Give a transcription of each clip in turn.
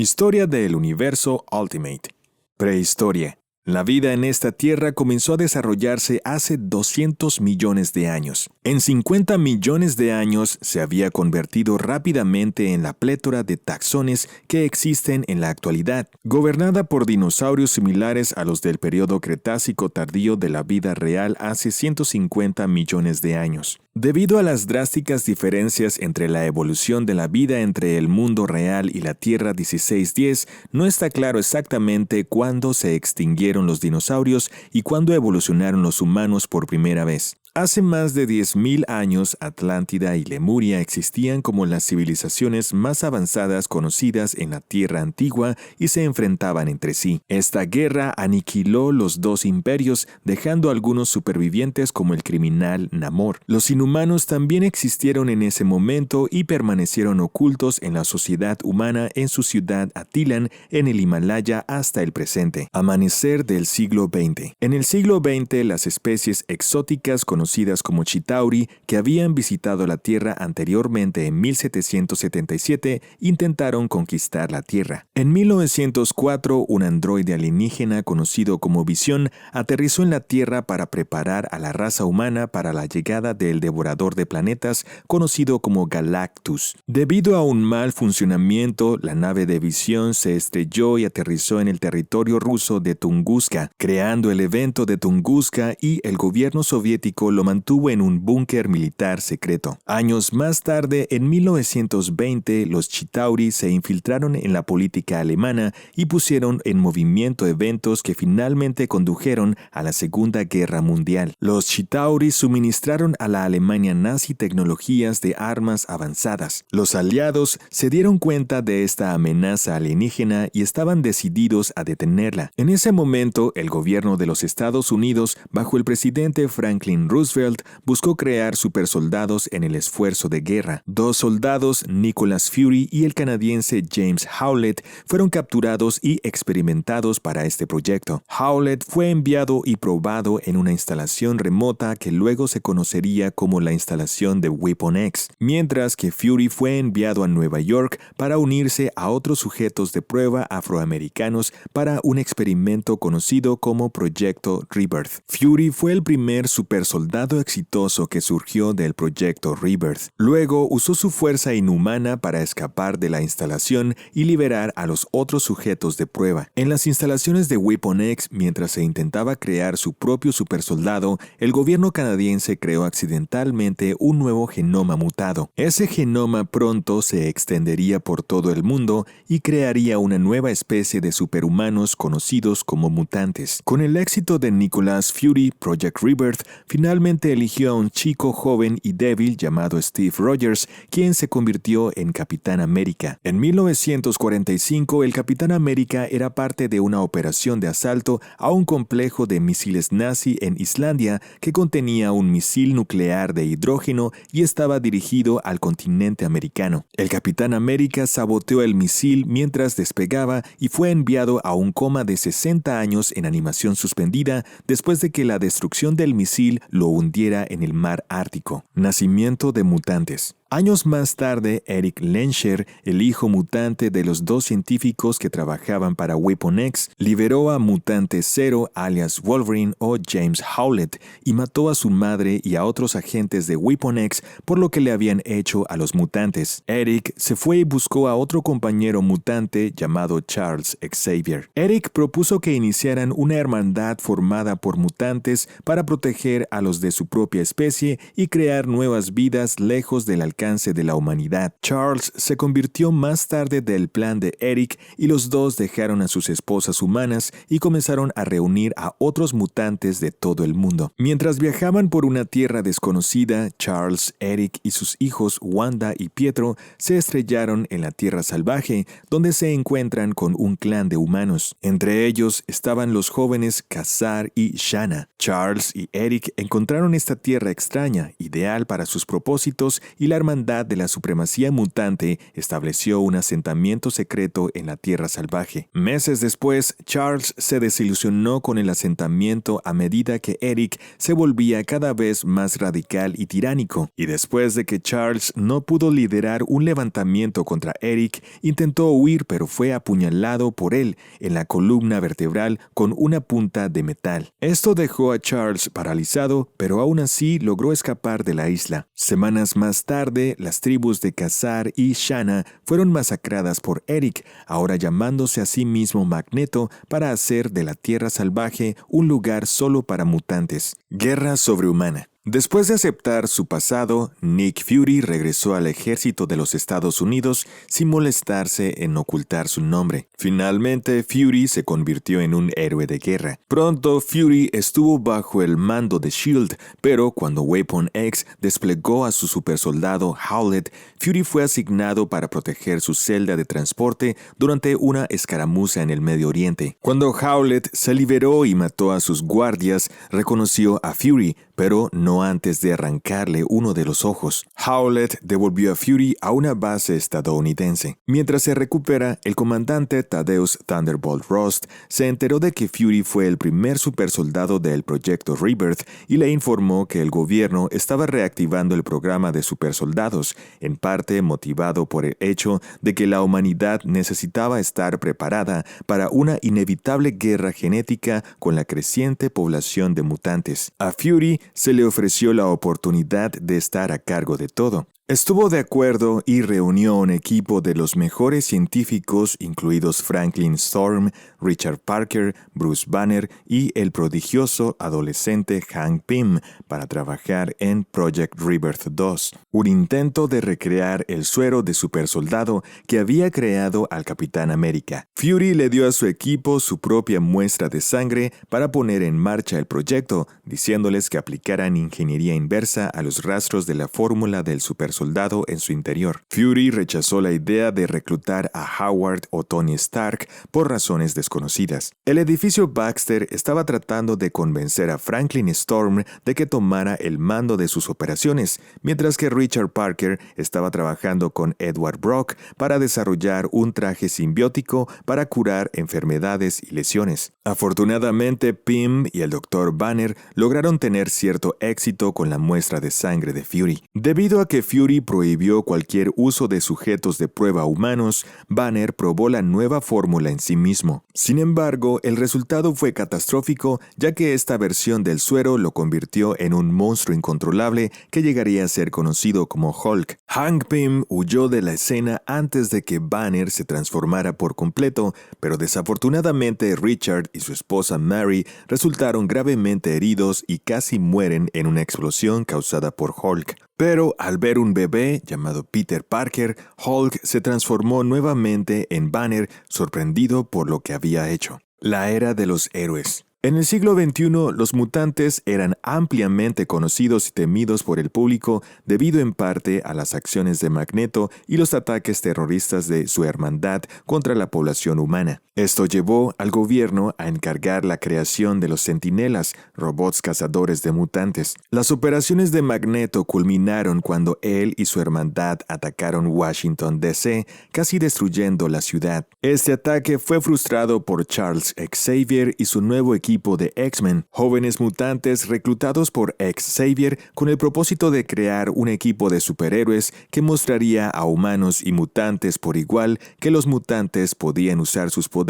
Historia del universo Ultimate. Prehistoria. La vida en esta Tierra comenzó a desarrollarse hace 200 millones de años. En 50 millones de años se había convertido rápidamente en la plétora de taxones que existen en la actualidad, gobernada por dinosaurios similares a los del periodo Cretácico tardío de la vida real hace 150 millones de años. Debido a las drásticas diferencias entre la evolución de la vida entre el mundo real y la Tierra 1610, no está claro exactamente cuándo se extinguieron los dinosaurios y cuándo evolucionaron los humanos por primera vez. Hace más de 10.000 años, Atlántida y Lemuria existían como las civilizaciones más avanzadas conocidas en la Tierra antigua y se enfrentaban entre sí. Esta guerra aniquiló los dos imperios, dejando algunos supervivientes como el criminal Namor. Los inhumanos también existieron en ese momento y permanecieron ocultos en la sociedad humana en su ciudad Attilan, en el Himalaya hasta el presente. Amanecer del siglo XX. En el siglo XX, las especies exóticas conocidas como Chitauri, que habían visitado la Tierra anteriormente en 1777, intentaron conquistar la Tierra. En 1904, un androide alienígena conocido como Visión aterrizó en la Tierra para preparar a la raza humana para la llegada del devorador de planetas conocido como Galactus. Debido a un mal funcionamiento, la nave de Visión se estrelló y aterrizó en el territorio ruso de Tunguska, creando el evento de Tunguska, y el gobierno soviético lo mantuvo en un búnker militar secreto. Años más tarde, en 1920, los Chitauri se infiltraron en la política alemana y pusieron en movimiento eventos que finalmente condujeron a la Segunda Guerra Mundial. Los Chitauri suministraron a la Alemania nazi tecnologías de armas avanzadas. Los aliados se dieron cuenta de esta amenaza alienígena y estaban decididos a detenerla. En ese momento, el gobierno de los Estados Unidos, bajo el presidente Franklin Roosevelt, buscó crear supersoldados en el esfuerzo de guerra. Dos soldados, Nicholas Fury y el canadiense James Howlett, fueron capturados y experimentados para este proyecto. Howlett fue enviado y probado en una instalación remota que luego se conocería como la instalación de Weapon X, mientras que Fury fue enviado a Nueva York para unirse a otros sujetos de prueba afroamericanos para un experimento conocido como Proyecto Rebirth. Fury fue el primer supersoldado exitoso que surgió del Proyecto Rebirth. Luego usó su fuerza inhumana para escapar de la instalación y liberar a los otros sujetos de prueba. En las instalaciones de Weapon X, mientras se intentaba crear su propio supersoldado, el gobierno canadiense creó accidentalmente un nuevo genoma mutado. Ese genoma pronto se extendería por todo el mundo y crearía una nueva especie de superhumanos conocidos como mutantes. Con el éxito de Nicholas Fury, Project Rebirth finalmente eligió a un chico joven y débil llamado Steve Rogers, quien se convirtió en Capitán América. En 1945, el Capitán América era parte de una operación de asalto a un complejo de misiles nazi en Islandia que contenía un misil nuclear de hidrógeno y estaba dirigido al continente americano. El Capitán América saboteó el misil mientras despegaba y fue enviado a un coma de 60 años en animación suspendida después de que la destrucción del misil lo hundiera en el mar Ártico. Nacimiento de mutantes. Años más tarde, Eric Lehnsherr, el hijo mutante de los dos científicos que trabajaban para Weapon X, liberó a Mutante Zero, alias Wolverine o James Howlett, y mató a su madre y a otros agentes de Weapon X por lo que le habían hecho a los mutantes. Eric se fue y buscó a otro compañero mutante llamado Charles Xavier. Eric propuso que iniciaran una hermandad formada por mutantes para proteger a los de su propia especie y crear nuevas vidas lejos del alcance de la humanidad. Charles se convirtió más tarde del plan de Eric y los dos dejaron a sus esposas humanas y comenzaron a reunir a otros mutantes de todo el mundo. Mientras viajaban por una tierra desconocida, Charles, Eric y sus hijos Wanda y Pietro se estrellaron en la Tierra Salvaje, donde se encuentran con un clan de humanos. Entre ellos estaban los jóvenes Ka-Zar y Shanna. Charles y Eric encontraron esta tierra extraña, ideal para sus propósitos, y la Hermandad de la Supremacía Mutante estableció un asentamiento secreto en la Tierra Salvaje. Meses después, Charles se desilusionó con el asentamiento a medida que Eric se volvía cada vez más radical y tiránico, y después de que Charles no pudo liderar un levantamiento contra Eric, intentó huir pero fue apuñalado por él en la columna vertebral con una punta de metal. Esto dejó a Charles paralizado, pero aún así logró escapar de la isla. Semanas más tarde, las tribus de Ka-Zar y Shanna fueron masacradas por Eric, ahora llamándose a sí mismo Magneto, para hacer de la Tierra Salvaje un lugar solo para mutantes. Guerra sobrehumana. Después de aceptar su pasado, Nick Fury regresó al ejército de los Estados Unidos sin molestarse en ocultar su nombre. Finalmente, Fury se convirtió en un héroe de guerra. Pronto, Fury estuvo bajo el mando de S.H.I.E.L.D., pero cuando Weapon X desplegó a su supersoldado Howlett, Fury fue asignado para proteger su celda de transporte durante una escaramuza en el Medio Oriente. Cuando Howlett se liberó y mató a sus guardias, reconoció a Fury, pero no antes de arrancarle uno de los ojos. Howlett devolvió a Fury a una base estadounidense. Mientras se recupera, el comandante Thaddeus Thunderbolt Ross se enteró de que Fury fue el primer supersoldado del proyecto Rebirth y le informó que el gobierno estaba reactivando el programa de supersoldados, en parte motivado por el hecho de que la humanidad necesitaba estar preparada para una inevitable guerra genética con la creciente población de mutantes. A Fury se le ofreció la oportunidad de estar a cargo de todo. Estuvo de acuerdo y reunió un equipo de los mejores científicos, incluidos Franklin Storm, Richard Parker, Bruce Banner y el prodigioso adolescente Hank Pym para trabajar en Project Rebirth 2, un intento de recrear el suero de supersoldado que había creado al Capitán América. Fury le dio a su equipo su propia muestra de sangre para poner en marcha el proyecto, diciéndoles que aplicaran ingeniería inversa a los rastros de la fórmula del supersoldado en su interior. Fury rechazó la idea de reclutar a Howard o Tony Stark por razones desconocidas. El edificio Baxter estaba tratando de convencer a Franklin Storm de que tomara el mando de sus operaciones, mientras que Richard Parker estaba trabajando con Edward Brock para desarrollar un traje simbiótico para curar enfermedades y lesiones. Afortunadamente, Pym y el Dr. Banner lograron tener cierto éxito con la muestra de sangre de Fury. Debido a que Fury prohibió cualquier uso de sujetos de prueba humanos, Banner probó la nueva fórmula en sí mismo. Sin embargo, el resultado fue catastrófico, ya que esta versión del suero lo convirtió en un monstruo incontrolable que llegaría a ser conocido como Hulk. Hank Pym huyó de la escena antes de que Banner se transformara por completo, pero desafortunadamente Richard y su esposa Mary resultaron gravemente heridos y casi mueren en una explosión causada por Hulk. Pero al ver un bebé llamado Peter Parker, Hulk se transformó nuevamente en Banner, sorprendido por lo que había hecho. La era de los héroes. En el siglo XXI, los mutantes eran ampliamente conocidos y temidos por el público debido en parte a las acciones de Magneto y los ataques terroristas de su hermandad contra la población humana. Esto llevó al gobierno a encargar la creación de los Centinelas, robots cazadores de mutantes. Las operaciones de Magneto culminaron cuando él y su hermandad atacaron Washington, D.C., casi destruyendo la ciudad. Este ataque fue frustrado por Charles Xavier y su nuevo equipo de X-Men, jóvenes mutantes reclutados por Xavier con el propósito de crear un equipo de superhéroes que mostraría a humanos y mutantes por igual que los mutantes podían usar sus poderes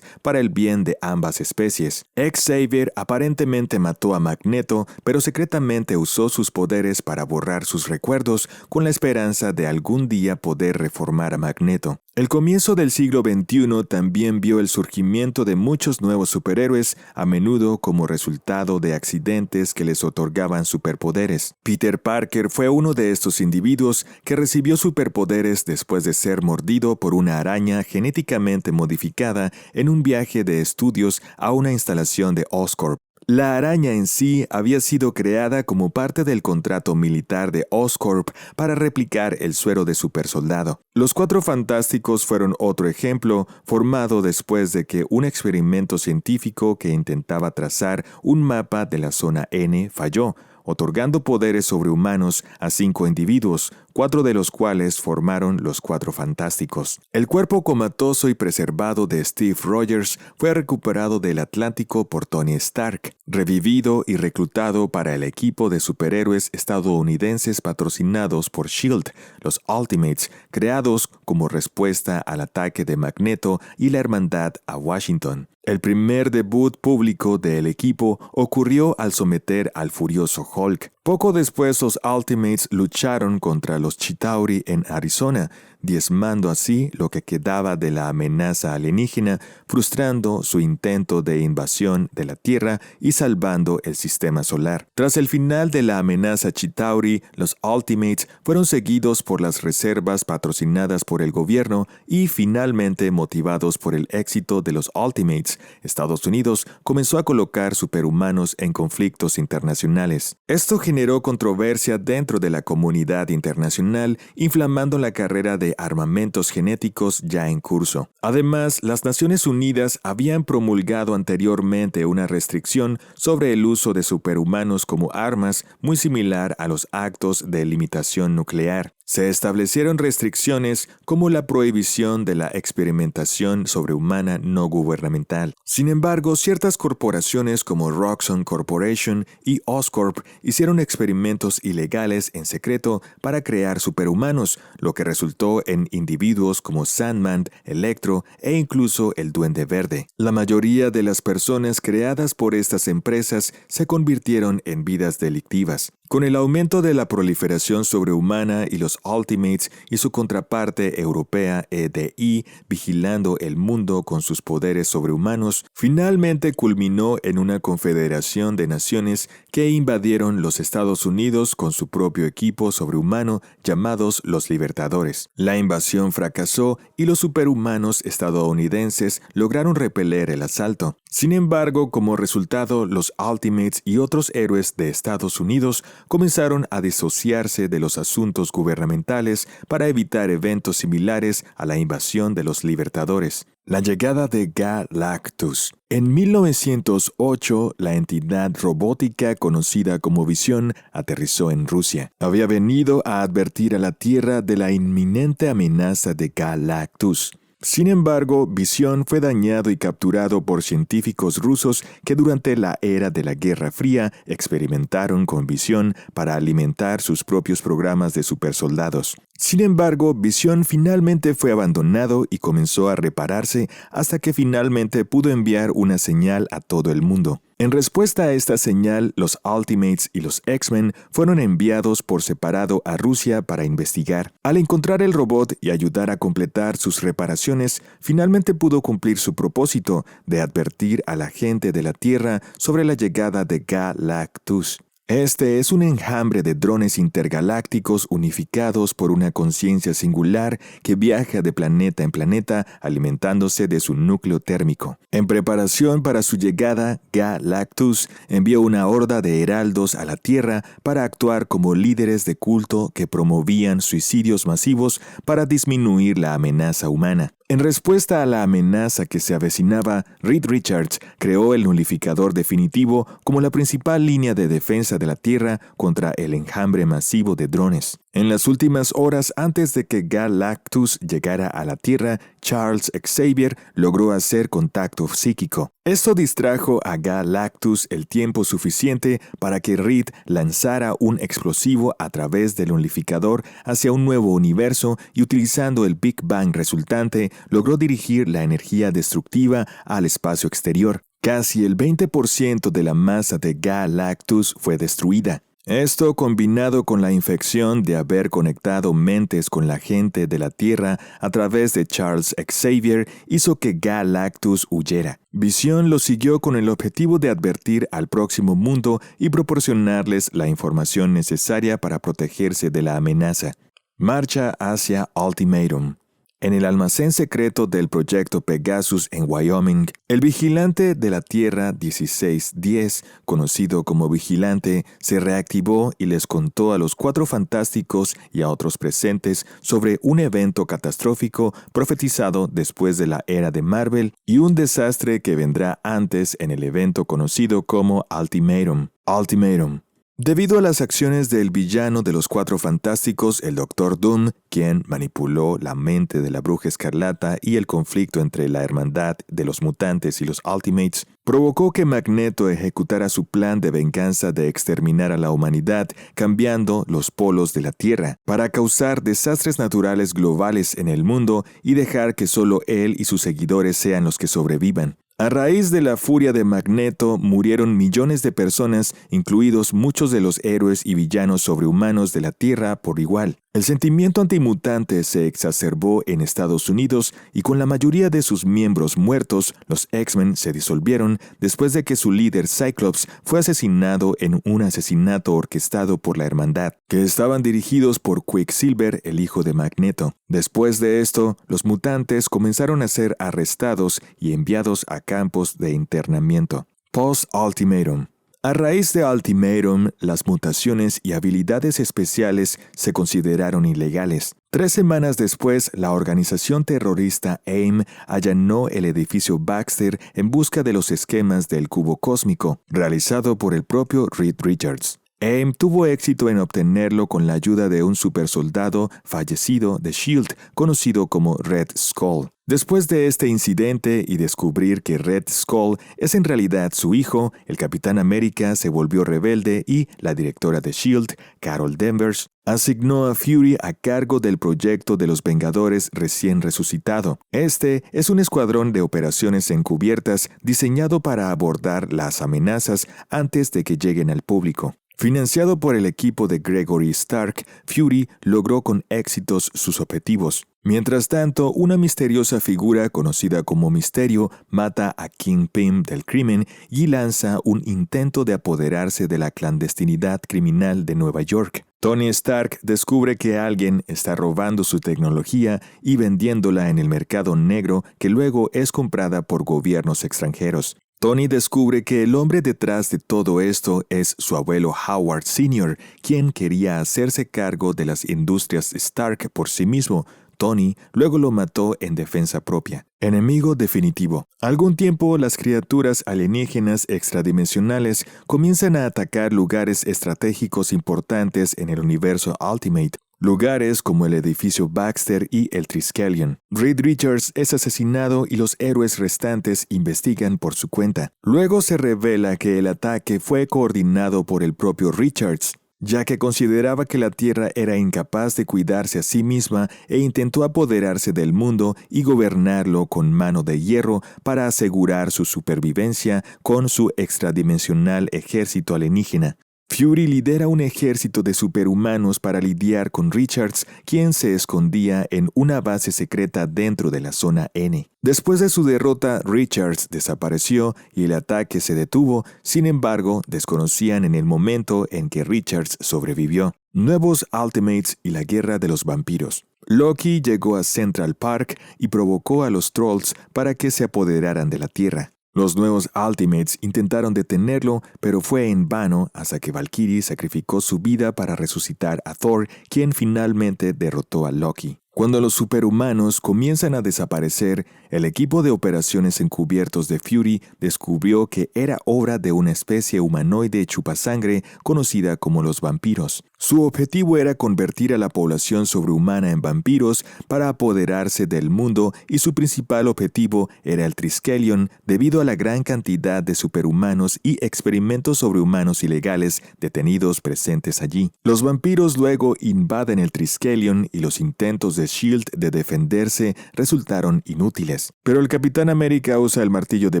para el bien de ambas especies. Xavier aparentemente mató a Magneto, pero secretamente usó sus poderes para borrar sus recuerdos con la esperanza de algún día poder reformar a Magneto. El comienzo del siglo XXI también vio el surgimiento de muchos nuevos superhéroes, a menudo como resultado de accidentes que les otorgaban superpoderes. Peter Parker fue uno de estos individuos que recibió superpoderes después de ser mordido por una araña genéticamente modificada en un viaje de estudios a una instalación de Oscorp. La araña en sí había sido creada como parte del contrato militar de Oscorp para replicar el suero de supersoldado. Los Cuatro Fantásticos fueron otro ejemplo, formado después de que un experimento científico que intentaba trazar un mapa de la zona N falló, otorgando poderes sobrehumanos a 5 individuos, 4 de los cuales formaron los Cuatro Fantásticos. El cuerpo comatoso y preservado de Steve Rogers fue recuperado del Atlántico por Tony Stark, revivido y reclutado para el equipo de superhéroes estadounidenses patrocinados por S.H.I.E.L.D., los Ultimates, creados como respuesta al ataque de Magneto y la Hermandad a Washington. El primer debut público del equipo ocurrió al someter al furioso Hulk. Poco después, los Ultimates lucharon contra los Chitauri en Arizona, diezmando así lo que quedaba de la amenaza alienígena, frustrando su intento de invasión de la Tierra y salvando el sistema solar. Tras el final de la amenaza Chitauri, los Ultimates fueron seguidos por las reservas patrocinadas por el gobierno y finalmente motivados por el éxito de los Ultimates, Estados Unidos comenzó a colocar superhumanos en conflictos internacionales. Esto generó controversia dentro de la comunidad internacional, inflamando la carrera de armamentos genéticos ya en curso. Además, las Naciones Unidas habían promulgado anteriormente una restricción sobre el uso de superhumanos como armas, muy similar a los actos de limitación nuclear. Se establecieron restricciones como la prohibición de la experimentación sobrehumana no gubernamental. Sin embargo, ciertas corporaciones como Roxxon Corporation y Oscorp hicieron experimentos ilegales en secreto para crear superhumanos, lo que resultó en individuos como Sandman, Electro e incluso el Duende Verde. La mayoría de las personas creadas por estas empresas se convirtieron en vidas delictivas. Con el aumento de la proliferación sobrehumana y los Ultimates y su contraparte europea EDI vigilando el mundo con sus poderes sobrehumanos, finalmente culminó en una confederación de naciones que invadieron los Estados Unidos con su propio equipo sobrehumano llamados los Libertadores. La invasión fracasó y los superhumanos estadounidenses lograron repeler el asalto. Sin embargo, como resultado, los Ultimates y otros héroes de Estados Unidos comenzaron a disociarse de los asuntos gubernamentales para evitar eventos similares a la invasión de los Libertadores. La llegada de Galactus. En 1908, la entidad robótica conocida como Visión aterrizó en Rusia. Había venido a advertir a la Tierra de la inminente amenaza de Galactus. Sin embargo, Visión fue dañado y capturado por científicos rusos que durante la era de la Guerra Fría experimentaron con Visión para alimentar sus propios programas de supersoldados. Sin embargo, Visión finalmente fue abandonado y comenzó a repararse hasta que finalmente pudo enviar una señal a todo el mundo. En respuesta a esta señal, los Ultimates y los X-Men fueron enviados por separado a Rusia para investigar. Al encontrar el robot y ayudar a completar sus reparaciones, finalmente pudo cumplir su propósito de advertir a la gente de la Tierra sobre la llegada de Galactus. Este es un enjambre de drones intergalácticos unificados por una conciencia singular que viaja de planeta en planeta alimentándose de su núcleo térmico. En preparación para su llegada, Galactus envió una horda de heraldos a la Tierra para actuar como líderes de culto que promovían suicidios masivos para disminuir la amenaza humana. En respuesta a la amenaza que se avecinaba, Reed Richards creó el nulificador definitivo como la principal línea de defensa de la Tierra contra el enjambre masivo de drones. En las últimas horas antes de que Galactus llegara a la Tierra, Charles Xavier logró hacer contacto psíquico. Esto distrajo a Galactus el tiempo suficiente para que Reed lanzara un explosivo a través del nulificador hacia un nuevo universo y utilizando el Big Bang resultante, logró dirigir la energía destructiva al espacio exterior. Casi el 20% de la masa de Galactus fue destruida. Esto, combinado con la infección de haber conectado mentes con la gente de la Tierra a través de Charles Xavier, hizo que Galactus huyera. Visión lo siguió con el objetivo de advertir al próximo mundo y proporcionarles la información necesaria para protegerse de la amenaza. Marcha hacia Ultimatum. En el almacén secreto del proyecto Pegasus en Wyoming, el vigilante de la Tierra 1610, conocido como Vigilante, se reactivó y les contó a los Cuatro Fantásticos y a otros presentes sobre un evento catastrófico profetizado después de la era de Marvel y un desastre que vendrá antes en el evento conocido como Ultimatum. Ultimatum. Debido a las acciones del villano de los Cuatro Fantásticos, el Doctor Doom, quien manipuló la mente de la Bruja Escarlata, y el conflicto entre la Hermandad de los Mutantes y los Ultimates, provocó que Magneto ejecutara su plan de venganza de exterminar a la humanidad, cambiando los polos de la Tierra, para causar desastres naturales globales en el mundo y dejar que solo él y sus seguidores sean los que sobrevivan. A raíz de la furia de Magneto, murieron millones de personas, incluidos muchos de los héroes y villanos sobrehumanos de la Tierra por igual. El sentimiento antimutante se exacerbó en Estados Unidos y con la mayoría de sus miembros muertos, los X-Men se disolvieron después de que su líder Cyclops fue asesinado en un asesinato orquestado por la Hermandad, que estaban dirigidos por Quicksilver, el hijo de Magneto. Después de esto, los mutantes comenzaron a ser arrestados y enviados a campos de internamiento. Post-Ultimatum. A raíz de Ultimatum, las mutaciones y habilidades especiales se consideraron ilegales. 3 semanas después, la organización terrorista AIM allanó el edificio Baxter en busca de los esquemas del cubo cósmico, realizado por el propio Reed Richards. AIM tuvo éxito en obtenerlo con la ayuda de un supersoldado fallecido de S.H.I.E.L.D., conocido como Red Skull. Después de este incidente y descubrir que Red Skull es en realidad su hijo, el Capitán América se volvió rebelde y la directora de S.H.I.E.L.D., Carol Danvers, asignó a Fury a cargo del proyecto de los Vengadores recién resucitado. Este es un escuadrón de operaciones encubiertas diseñado para abordar las amenazas antes de que lleguen al público. Financiado por el equipo de Gregory Stark, Fury logró con éxitos sus objetivos. Mientras tanto, una misteriosa figura conocida como Misterio mata a Kingpin del crimen y lanza un intento de apoderarse de la clandestinidad criminal de Nueva York. Tony Stark descubre que alguien está robando su tecnología y vendiéndola en el mercado negro, que luego es comprada por gobiernos extranjeros. Tony descubre que el hombre detrás de todo esto es su abuelo Howard Sr., quien quería hacerse cargo de las industrias Stark por sí mismo. Tony luego lo mató en defensa propia. Enemigo definitivo. Algún tiempo, las criaturas alienígenas extradimensionales comienzan a atacar lugares estratégicos importantes en el universo Ultimate. Lugares como el edificio Baxter y el Triskelion. Reed Richards es asesinado y los héroes restantes investigan por su cuenta. Luego se revela que el ataque fue coordinado por el propio Richards, ya que consideraba que la Tierra era incapaz de cuidarse a sí misma e intentó apoderarse del mundo y gobernarlo con mano de hierro para asegurar su supervivencia con su extradimensional ejército alienígena. Fury lidera un ejército de superhumanos para lidiar con Richards, quien se escondía en una base secreta dentro de la zona N. Después de su derrota, Richards desapareció y el ataque se detuvo. Sin embargo, desconocían en el momento en que Richards sobrevivió. Nuevos Ultimates y la guerra de los vampiros. Loki llegó a Central Park y provocó a los Trolls para que se apoderaran de la Tierra. Los nuevos Ultimates intentaron detenerlo, pero fue en vano hasta que Valkyrie sacrificó su vida para resucitar a Thor, quien finalmente derrotó a Loki. Cuando los superhumanos comienzan a desaparecer, el equipo de operaciones encubiertos de Fury descubrió que era obra de una especie humanoide chupasangre conocida como los vampiros. Su objetivo era convertir a la población sobrehumana en vampiros para apoderarse del mundo y su principal objetivo era el Triskelion debido a la gran cantidad de superhumanos y experimentos sobrehumanos ilegales detenidos presentes allí. Los vampiros luego invaden el Triskelion y los intentos de S.H.I.E.L.D. de defenderse resultaron inútiles. Pero el Capitán América usa el martillo de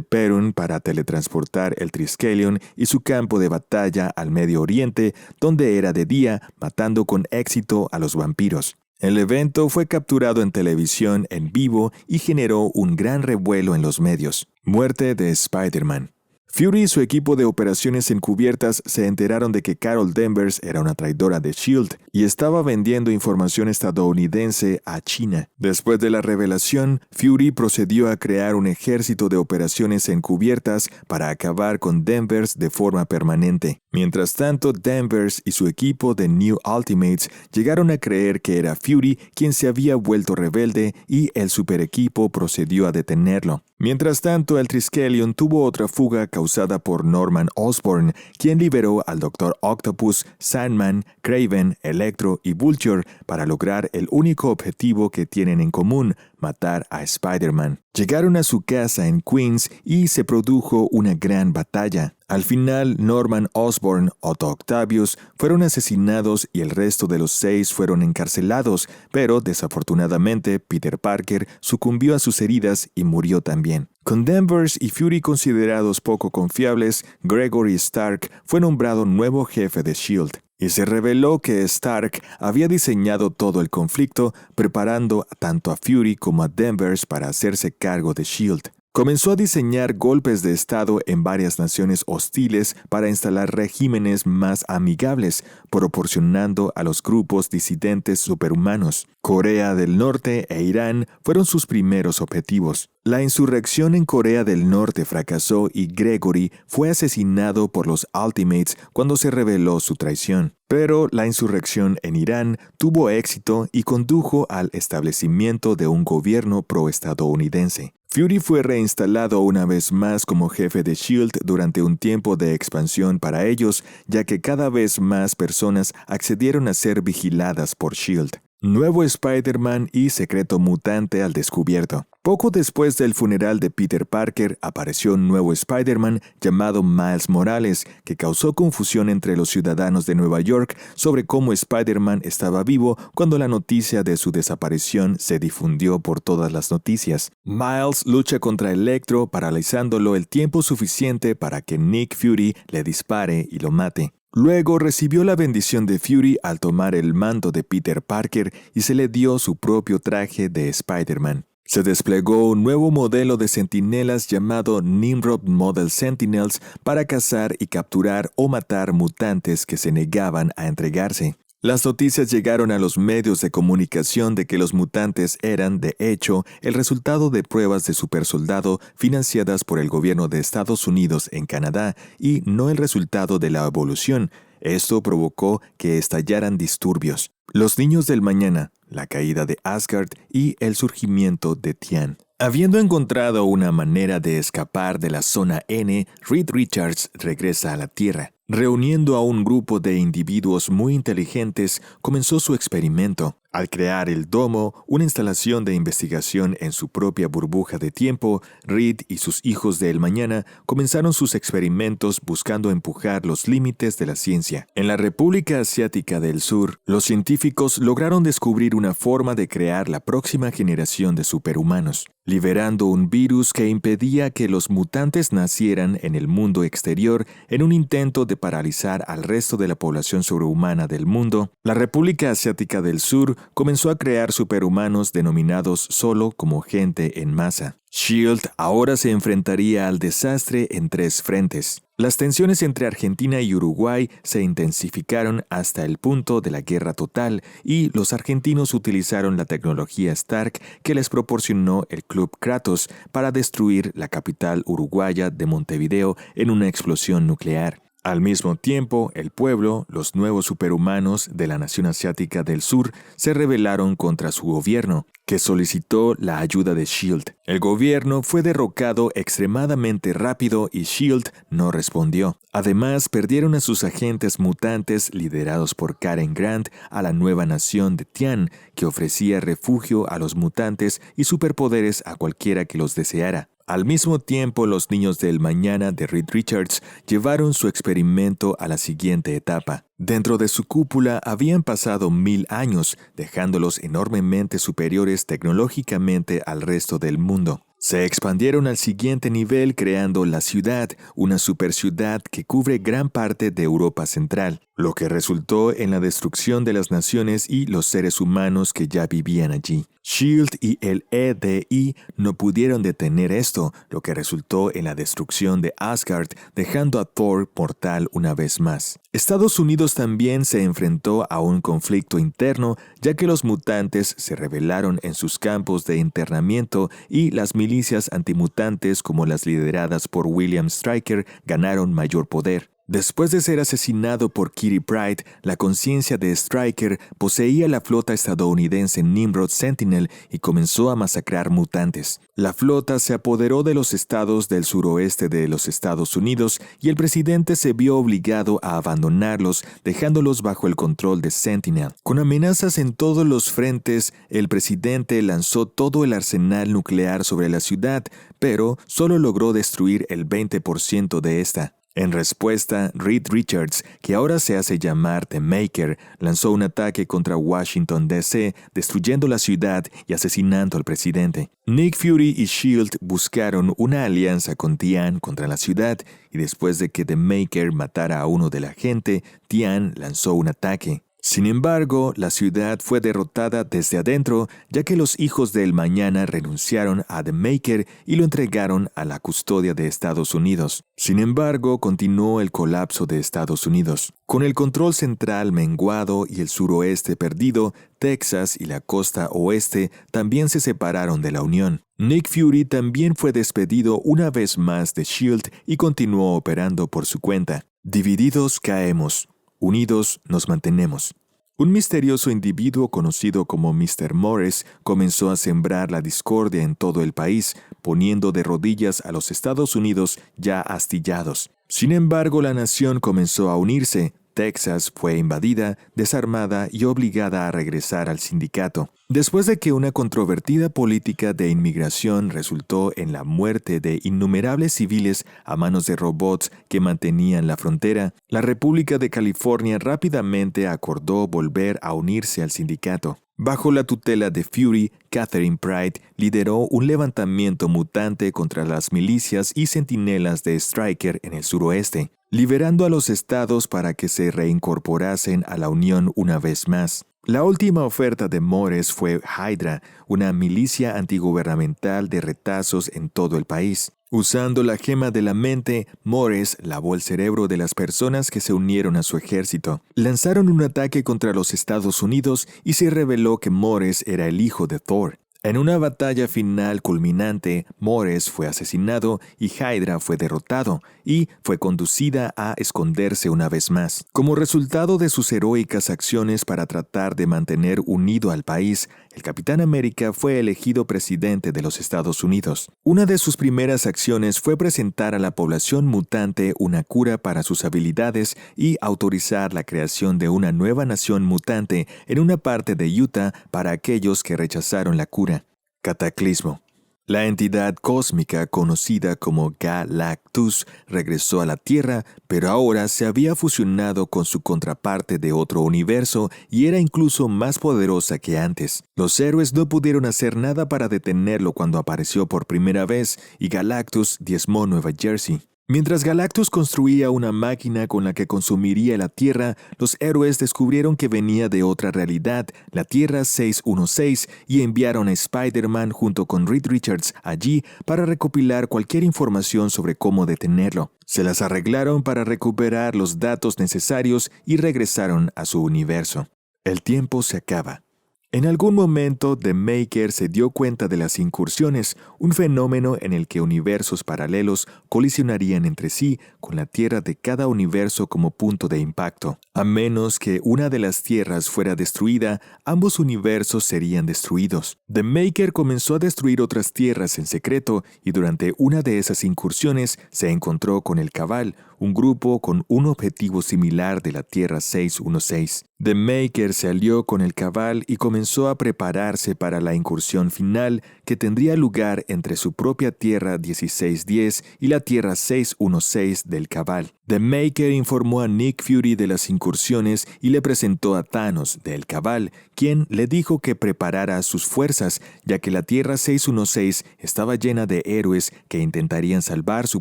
Perun para teletransportar el Triskelion y su campo de batalla al Medio Oriente, donde era de día, matando con éxito a los vampiros. El evento fue capturado en televisión en vivo y generó un gran revuelo en los medios. Muerte de Spider-Man. Fury y su equipo de operaciones encubiertas se enteraron de que Carol Danvers era una traidora de S.H.I.E.L.D. y estaba vendiendo información estadounidense a China. Después de la revelación, Fury procedió a crear un ejército de operaciones encubiertas para acabar con Danvers de forma permanente. Mientras tanto, Danvers y su equipo de New Ultimates llegaron a creer que era Fury quien se había vuelto rebelde y el super equipo procedió a detenerlo. Mientras tanto, el Triskelion tuvo otra fuga causada por Norman Osborn, quien liberó al Dr. Octopus, Sandman, Kraven, Electro y Vulture para lograr el único objetivo que tienen en común, matar a Spider-Man. Llegaron a su casa en Queens y se produjo una gran batalla. Al final, Norman Osborn, Otto Octavius, fueron asesinados y el resto de los 6 fueron encarcelados, pero desafortunadamente Peter Parker sucumbió a sus heridas y murió también. Con Danvers y Fury considerados poco confiables, Gregory Stark fue nombrado nuevo jefe de S.H.I.E.L.D. Y se reveló que Stark había diseñado todo el conflicto, preparando tanto a Fury como a Danvers para hacerse cargo de S.H.I.E.L.D. Comenzó a diseñar golpes de Estado en varias naciones hostiles para instalar regímenes más amigables, proporcionando a los grupos disidentes superhumanos. Corea del Norte e Irán fueron sus primeros objetivos. La insurrección en Corea del Norte fracasó y Gregory fue asesinado por los Ultimates cuando se reveló su traición. Pero la insurrección en Irán tuvo éxito y condujo al establecimiento de un gobierno proestadounidense. Fury fue reinstalado una vez más como jefe de S.H.I.E.L.D. durante un tiempo de expansión para ellos, ya que cada vez más personas accedieron a ser vigiladas por S.H.I.E.L.D. Nuevo Spider-Man y secreto mutante al descubierto. Poco después del funeral de Peter Parker, apareció un nuevo Spider-Man llamado Miles Morales, que causó confusión entre los ciudadanos de Nueva York sobre cómo Spider-Man estaba vivo cuando la noticia de su desaparición se difundió por todas las noticias. Miles lucha contra Electro, paralizándolo el tiempo suficiente para que Nick Fury le dispare y lo mate. Luego recibió la bendición de Fury al tomar el manto de Peter Parker y se le dio su propio traje de Spider-Man. Se desplegó un nuevo modelo de centinelas llamado Nimrod Model Sentinels para cazar y capturar o matar mutantes que se negaban a entregarse. Las noticias llegaron a los medios de comunicación de que los mutantes eran, de hecho, el resultado de pruebas de supersoldado financiadas por el gobierno de Estados Unidos en Canadá y no el resultado de la evolución. Esto provocó que estallaran disturbios. Los niños del mañana, la caída de Asgard y el surgimiento de Tian. Habiendo encontrado una manera de escapar de la zona N, Reed Richards regresa a la Tierra. Reuniendo a un grupo de individuos muy inteligentes, comenzó su experimento. Al crear el Domo, una instalación de investigación en su propia burbuja de tiempo, Reed y sus hijos del mañana comenzaron sus experimentos buscando empujar los límites de la ciencia. En la República Asiática del Sur, los científicos lograron descubrir una forma de crear la próxima generación de superhumanos, liberando un virus que impedía que los mutantes nacieran en el mundo exterior en un intento de paralizar al resto de la población sobrehumana del mundo. La República Asiática del Sur comenzó a crear superhumanos denominados solo como gente en masa. S.H.I.E.L.D. ahora se enfrentaría al desastre en 3 frentes. Las tensiones entre Argentina y Uruguay se intensificaron hasta el punto de la guerra total y los argentinos utilizaron la tecnología Stark que les proporcionó el Club Kratos para destruir la capital uruguaya de Montevideo en una explosión nuclear. Al mismo tiempo, el pueblo, los nuevos superhumanos de la nación asiática del sur, se rebelaron contra su gobierno, que solicitó la ayuda de S.H.I.E.L.D. El gobierno fue derrocado extremadamente rápido y S.H.I.E.L.D. no respondió. Además, perdieron a sus agentes mutantes liderados por Karen Grant a la nueva nación de Tian, que ofrecía refugio a los mutantes y superpoderes a cualquiera que los deseara. Al mismo tiempo, los niños del mañana de Reed Richards llevaron su experimento a la siguiente etapa. Dentro de su cúpula habían pasado 1000 años, dejándolos enormemente superiores tecnológicamente al resto del mundo. Se expandieron al siguiente nivel creando la ciudad, una superciudad que cubre gran parte de Europa Central, lo que resultó en la destrucción de las naciones y los seres humanos que ya vivían allí. S.H.I.E.L.D. y el EDI no pudieron detener esto, lo que resultó en la destrucción de Asgard, dejando a Thor mortal una vez más. Estados Unidos también se enfrentó a un conflicto interno, ya que los mutantes se rebelaron en sus campos de internamiento y las milicias antimutantes como las lideradas por William Stryker ganaron mayor poder. Después de ser asesinado por Kitty Pryde, la conciencia de Stryker poseía la flota estadounidense Nimrod Sentinel y comenzó a masacrar mutantes. La flota se apoderó de los estados del suroeste de los Estados Unidos y el presidente se vio obligado a abandonarlos, dejándolos bajo el control de Sentinel. Con amenazas en todos los frentes, el presidente lanzó todo el arsenal nuclear sobre la ciudad, pero solo logró destruir el 20% de esta. En respuesta, Reed Richards, que ahora se hace llamar The Maker, lanzó un ataque contra Washington, D.C., destruyendo la ciudad y asesinando al presidente. Nick Fury y S.H.I.E.L.D. buscaron una alianza con Tian contra la ciudad, y después de que The Maker matara a uno de la gente, Tian lanzó un ataque. Sin embargo, la ciudad fue derrotada desde adentro, ya que los hijos del mañana renunciaron a The Maker y lo entregaron a la custodia de Estados Unidos. Sin embargo, continuó el colapso de Estados Unidos. Con el control central menguado y el suroeste perdido, Texas y la costa oeste también se separaron de la Unión. Nick Fury también fue despedido una vez más de S.H.I.E.L.D. y continuó operando por su cuenta. Divididos caemos. Unidos nos mantenemos. Un misterioso individuo conocido como Mr. Morris comenzó a sembrar la discordia en todo el país, poniendo de rodillas a los Estados Unidos ya astillados. Sin embargo, la nación comenzó a unirse. Texas fue invadida, desarmada y obligada a regresar al sindicato. Después de que una controvertida política de inmigración resultó en la muerte de innumerables civiles a manos de robots que mantenían la frontera, la República de California rápidamente acordó volver a unirse al sindicato. Bajo la tutela de Fury, Catherine Pryde lideró un levantamiento mutante contra las milicias y centinelas de Stryker en el suroeste, liberando a los estados para que se reincorporasen a la Unión una vez más. La última oferta de Morris fue Hydra, una milicia antigubernamental de retazos en todo el país. Usando la gema de la mente, Morris lavó el cerebro de las personas que se unieron a su ejército. Lanzaron un ataque contra los Estados Unidos y se reveló que Morris era el hijo de Thor. En una batalla final culminante, Morris fue asesinado y Hydra fue derrotado y fue conducida a esconderse una vez más. Como resultado de sus heroicas acciones para tratar de mantener unido al país, el Capitán América fue elegido presidente de los Estados Unidos. Una de sus primeras acciones fue presentar a la población mutante una cura para sus habilidades y autorizar la creación de una nueva nación mutante en una parte de Utah para aquellos que rechazaron la cura. Cataclismo. La entidad cósmica conocida como Galactus regresó a la Tierra, pero ahora se había fusionado con su contraparte de otro universo y era incluso más poderosa que antes. Los héroes no pudieron hacer nada para detenerlo cuando apareció por primera vez y Galactus diezmó Nueva Jersey. Mientras Galactus construía una máquina con la que consumiría la Tierra, los héroes descubrieron que venía de otra realidad, la Tierra 616, y enviaron a Spider-Man junto con Reed Richards allí para recopilar cualquier información sobre cómo detenerlo. Se las arreglaron para recuperar los datos necesarios y regresaron a su universo. El tiempo se acaba. En algún momento, The Maker se dio cuenta de las incursiones, un fenómeno en el que universos paralelos colisionarían entre sí con la Tierra de cada universo como punto de impacto. A menos que una de las tierras fuera destruida, ambos universos serían destruidos. The Maker comenzó a destruir otras tierras en secreto y durante una de esas incursiones se encontró con el Cabal, un grupo con un objetivo similar de la Tierra 616. The Maker se alió con el Cabal y comenzó a prepararse para la incursión final que tendría lugar entre su propia Tierra 1610 y la Tierra 616 del Cabal. The Maker informó a Nick Fury de las incursiones y le presentó a Thanos del Cabal, quien le dijo que preparara sus fuerzas, ya que la Tierra 616 estaba llena de héroes que intentarían salvar su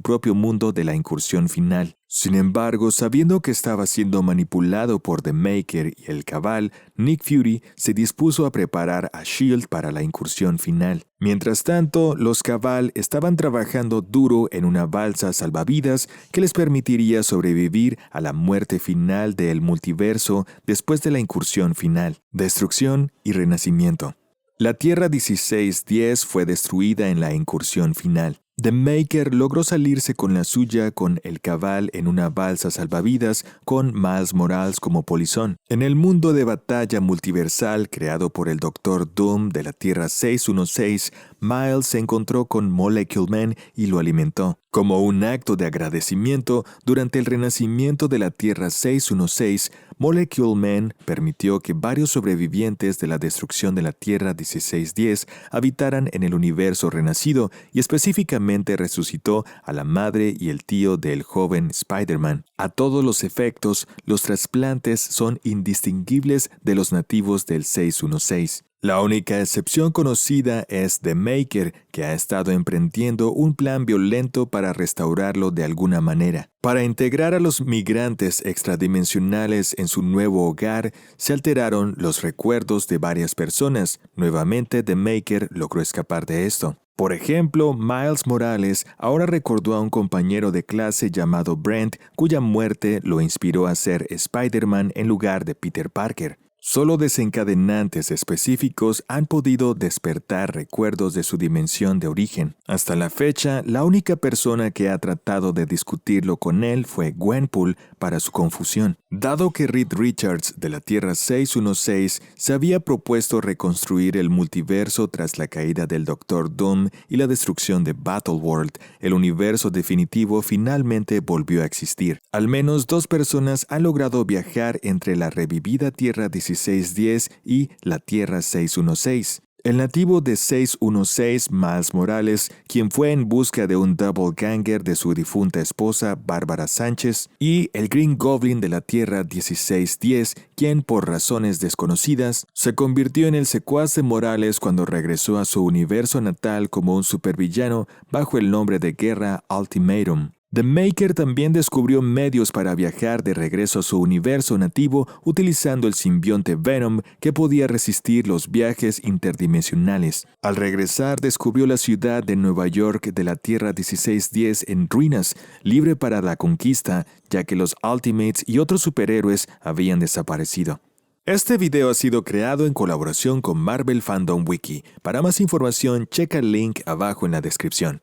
propio mundo de la incursión final. Sin embargo, sabiendo que estaba siendo manipulado por The Maker y el Cabal, Nick Fury se dispuso a preparar a S.H.I.E.L.D. para la incursión final. Mientras tanto, los Cabal estaban trabajando duro en una balsa salvavidas que les permitiría sobrevivir a la muerte final del multiverso después de la incursión final, destrucción y renacimiento. La Tierra 1610 fue destruida en la incursión final. The Maker logró salirse con la suya con el Cabal en una balsa salvavidas con Miles Morales como polizón. En el mundo de batalla multiversal creado por el Doctor Doom de la Tierra 616, Miles se encontró con Molecule Man y lo alimentó. Como un acto de agradecimiento, durante el renacimiento de la Tierra 616, Molecule Man permitió que varios sobrevivientes de la destrucción de la Tierra 1610 habitaran en el universo renacido y específicamente resucitó a la madre y el tío del joven Spider-Man. A todos los efectos, los trasplantes son indistinguibles de los nativos del 616. La única excepción conocida es The Maker, que ha estado emprendiendo un plan violento para restaurarlo de alguna manera. Para integrar a los migrantes extradimensionales en su nuevo hogar, se alteraron los recuerdos de varias personas. Nuevamente, The Maker logró escapar de esto. Por ejemplo, Miles Morales ahora recordó a un compañero de clase llamado Brent, cuya muerte lo inspiró a ser Spider-Man en lugar de Peter Parker. Solo desencadenantes específicos han podido despertar recuerdos de su dimensión de origen. Hasta la fecha, la única persona que ha tratado de discutirlo con él fue Gwenpool para su confusión. Dado que Reed Richards de la Tierra 616 se había propuesto reconstruir el multiverso tras la caída del Doctor Doom y la destrucción de Battleworld, el universo definitivo finalmente volvió a existir. Al menos 2 personas han logrado viajar entre la revivida Tierra 1610 y la Tierra 616. El nativo de 616, Miles Morales, quien fue en busca de un doppelganger de su difunta esposa, Bárbara Sánchez, y el Green Goblin de la Tierra 1610, quien, por razones desconocidas, se convirtió en el secuaz de Morales cuando regresó a su universo natal como un supervillano bajo el nombre de Guerra Ultimatum. The Maker también descubrió medios para viajar de regreso a su universo nativo utilizando el simbionte Venom que podía resistir los viajes interdimensionales. Al regresar descubrió la ciudad de Nueva York de la Tierra 1610 en ruinas, libre para la conquista, ya que los Ultimates y otros superhéroes habían desaparecido. Este video ha sido creado en colaboración con Marvel Fandom Wiki. Para más información, checa el link abajo en la descripción.